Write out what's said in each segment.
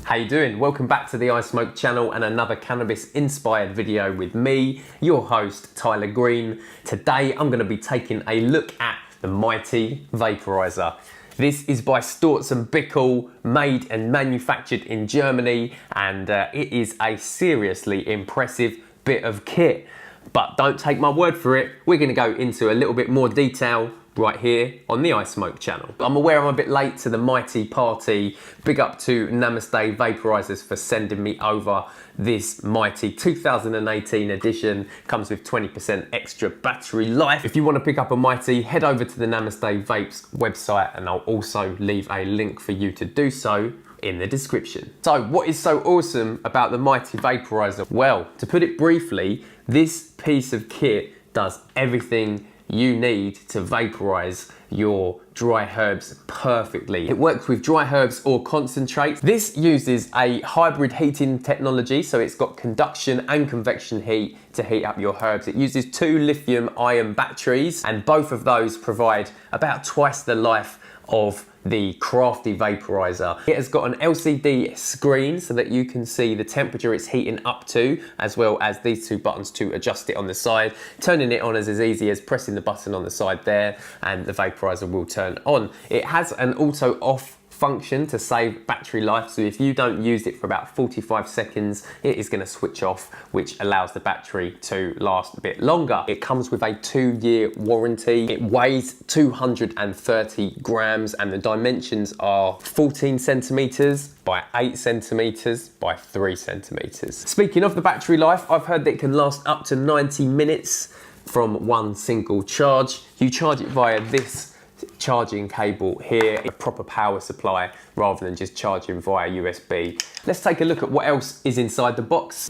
How you doing? Welcome back to the iSmoke channel and another cannabis inspired video with me, your host Tyler Green. Today I'm going to be taking a look at the Mighty Vaporizer. This is by Storz & Bickel, made and manufactured in Germany, and it is a seriously impressive bit of kit. But don't take my word for it, we're going to go into a little bit more detail right here on the iSmoke channel. I'm aware I'm a bit late to the Mighty party. Big up to Namaste Vaporizers for sending me over this Mighty 2018 edition. Comes with 20% extra battery life. If you want to pick up a Mighty, head over to the Namaste Vapes website and I'll also leave a link for you to do so in the description. So what is so awesome about the Mighty Vaporizer? Well, to put it briefly, this piece of kit does everything you need to vaporize your dry herbs perfectly. It works with dry herbs or concentrates. This uses a hybrid heating technology, so it's got conduction and convection heat to heat up your herbs. It uses 2 lithium-ion batteries, and both of those provide about twice the life of the Crafty Vaporizer. It has got an LCD screen so that you can see the temperature it's heating up to, as well as these 2 buttons to adjust it on the side. Turning it on is as easy as pressing the button on the side there and the vaporizer will turn on. It has an auto off function to save battery life, so if you don't use it for about 45 seconds it is going to switch off, which allows the battery to last a bit longer. It comes with a 2-year warranty. It weighs 230 grams and the dimensions are 14 centimeters by 8 centimeters by 3 centimeters. Speaking of the battery life, I've heard that it can last up to 90 minutes from one single charge. You charge it via this charging cable here, a proper power supply rather than just charging via USB. Let's take a look at what else is inside the box.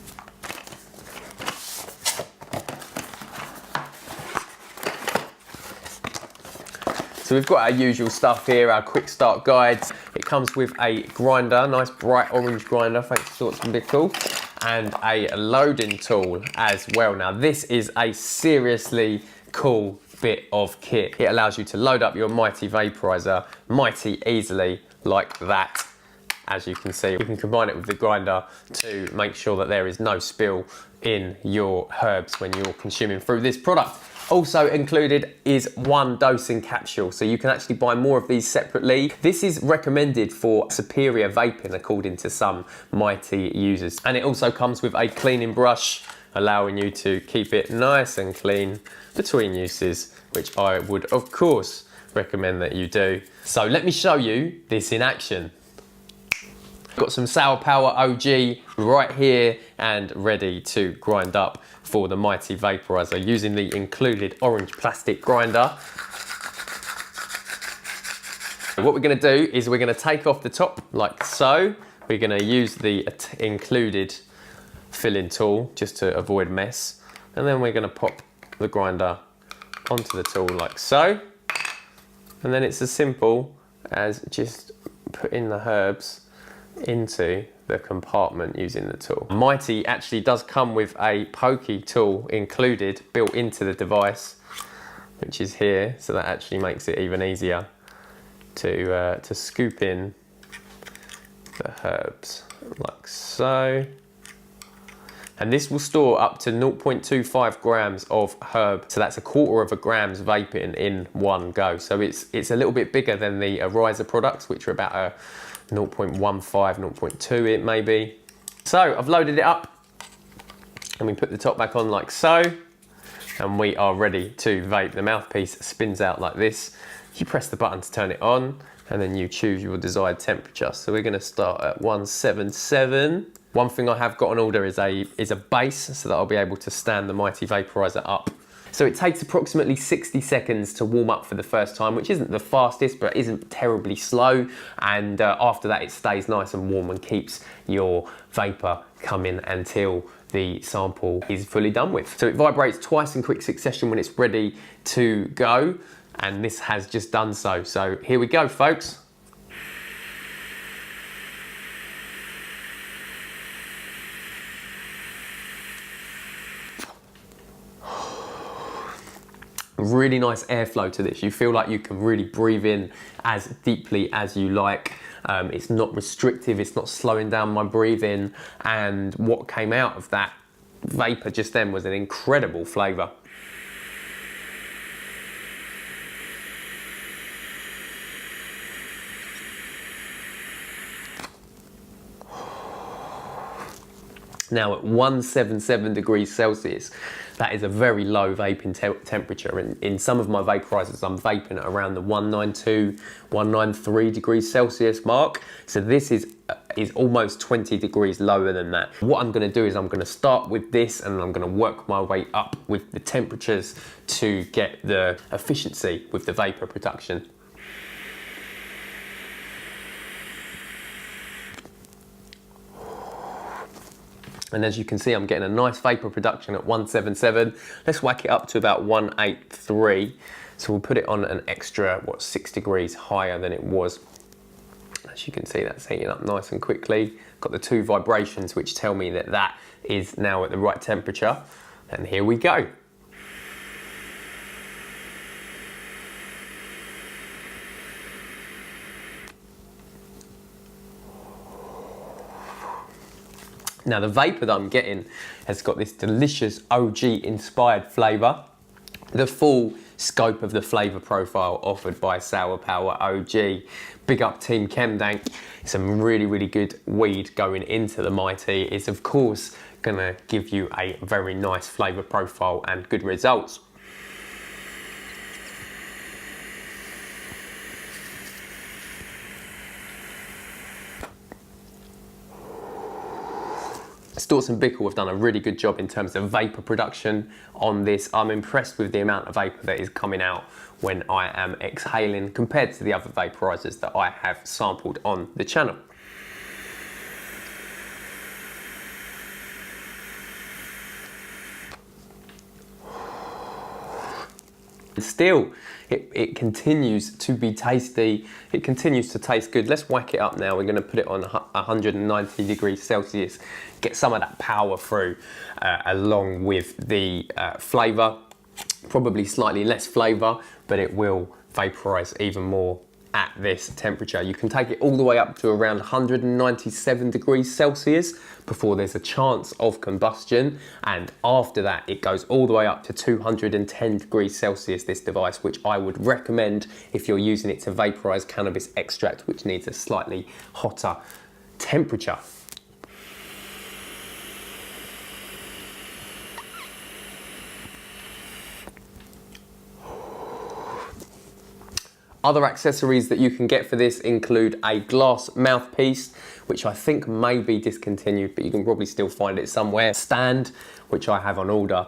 So we've got our usual stuff here, our quick start guides. It comes with a grinder, nice bright orange grinder, thanks to Storz & Bickel, and a loading tool as well. Now this is a seriously cool bit of kit. It allows you to load up your Mighty Vaporizer mighty easily like that. As you can see, you can combine it with the grinder to make sure that there is no spill in your herbs when you're consuming through this product. Also included is 1 dosing capsule, so you can actually buy more of these separately. This is recommended for superior vaping according to some Mighty users. And it also comes with a cleaning brush, allowing you to keep it nice and clean between uses, which I would of course recommend that you do. So let me show you this in action. Got some Sour Power OG right here and ready to grind up for the Mighty Vaporizer using the included orange plastic grinder. What we're going to do is we're going to take off the top like so. We're going to use the included filling tool just to avoid mess, and then we're going to pop the grinder onto the tool like so, and then it's as simple as just putting the herbs into the compartment using the tool. Mighty actually does come with a pokey tool included, built into the device, which is here, so that actually makes it even easier to scoop in the herbs like so. And this will store up to 0.25 grams of herb. So that's 1/4 grams vaping in one go. So it's a little bit bigger than the Ariza products, which are about a 0.15, 0.2 it may be. So I've loaded it up and we put the top back on like so, and we are ready to vape. The mouthpiece spins out like this. You press the button to turn it on and then you choose your desired temperature. So we're gonna start at 177. One thing I have got on order is a base, so that I'll be able to stand the Mighty Vaporizer up. So it takes approximately 60 seconds to warm up for the first time, which isn't the fastest, but isn't terribly slow. And after that, it stays nice and warm and keeps your vapor coming until the sample is fully done with. So it vibrates twice in quick succession when it's ready to go. And this has just done so. So here we go, folks. Really nice airflow to this. You feel like you can really breathe in as deeply as you like. It's not restrictive, it's not slowing down my breathing, and what came out of that vapor just then was an incredible flavour. Now at 177 degrees Celsius, that is a very low vaping temperature. In some of my vaporizers, I'm vaping at around the 192, 193 degrees Celsius mark. So this is almost 20 degrees lower than that. What I'm gonna do is I'm gonna start with this and I'm gonna work my way up with the temperatures to get the efficiency with the vapor production. And as you can see, I'm getting a nice vapor production at 177. Let's whack it up to about 183. So we'll put it on an extra, 6 degrees higher than it was. As you can see, that's heating up nice and quickly. Got the 2 vibrations, which tell me that that is now at the right temperature. And here we go. Now the vapor that I'm getting has got this delicious OG inspired flavour. The full scope of the flavour profile offered by Sour Power OG. Big up Team Chemdank. Some really, really good weed going into the Mighty. It's of course gonna give you a very nice flavour profile and good results. Storz & Bickel have done a really good job in terms of vapor production on this. I'm impressed with the amount of vapor that is coming out when I am exhaling compared to the other vaporizers that I have sampled on the channel. Still, it continues to be tasty. It continues to taste good. Let's whack it up now. We're going to put it on 190 degrees Celsius. Get some of that power through along with the flavour. Probably slightly less flavour, but it will vaporize even more at this temperature. You can take it all the way up to around 197 degrees Celsius before there's a chance of combustion, and after that it goes all the way up to 210 degrees Celsius, this device, which I would recommend if you're using it to vaporize cannabis extract, which needs a slightly hotter temperature. Other accessories that you can get for this include a glass mouthpiece, which I think may be discontinued, but you can probably still find it somewhere. Stand, which I have on order.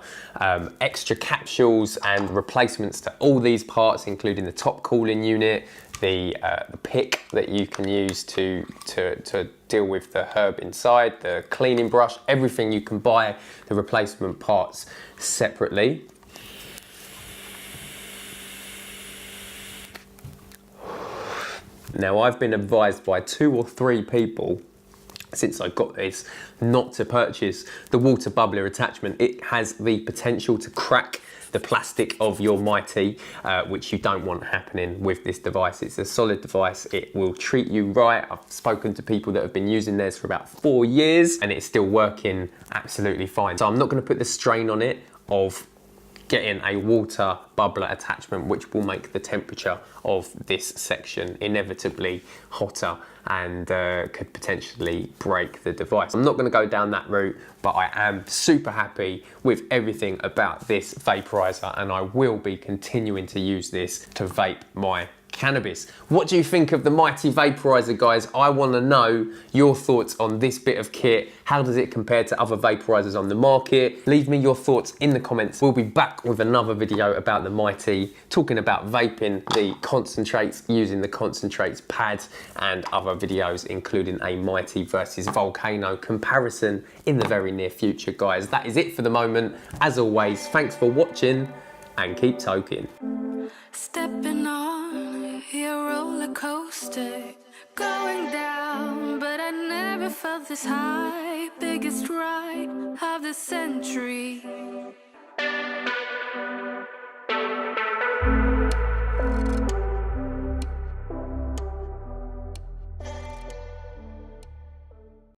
Extra capsules and replacements to all these parts, including the top cooling unit, the pick that you can use to deal with the herb inside, the cleaning brush, everything you can buy the replacement parts separately. Now, I've been advised by 2 or 3 people since I got this not to purchase the water bubbler attachment. It has the potential to crack the plastic of your Mighty, which you don't want happening with this device. It's a solid device. It will treat you right. I've spoken to people that have been using theirs for about 4 years and it's still working absolutely fine. So I'm not going to put the strain on it of getting a water bubbler attachment, which will make the temperature of this section inevitably hotter and could potentially break the device. I'm not going to go down that route, but I am super happy with everything about this vaporizer, and I will be continuing to use this to vape my cannabis. What do you think of the Mighty vaporizer, guys? I want to know your thoughts on this bit of kit. How does it compare to other vaporizers on the market? Leave me your thoughts in the comments. We'll be back with another video about the Mighty, talking about vaping the concentrates, using the concentrates pads, and other videos, including a Mighty versus Volcano comparison in the very near future, guys. That is it for the moment. As always, thanks for watching and keep toking. Stepping on your roller coaster, going down, but I never felt this high. Biggest ride of the century.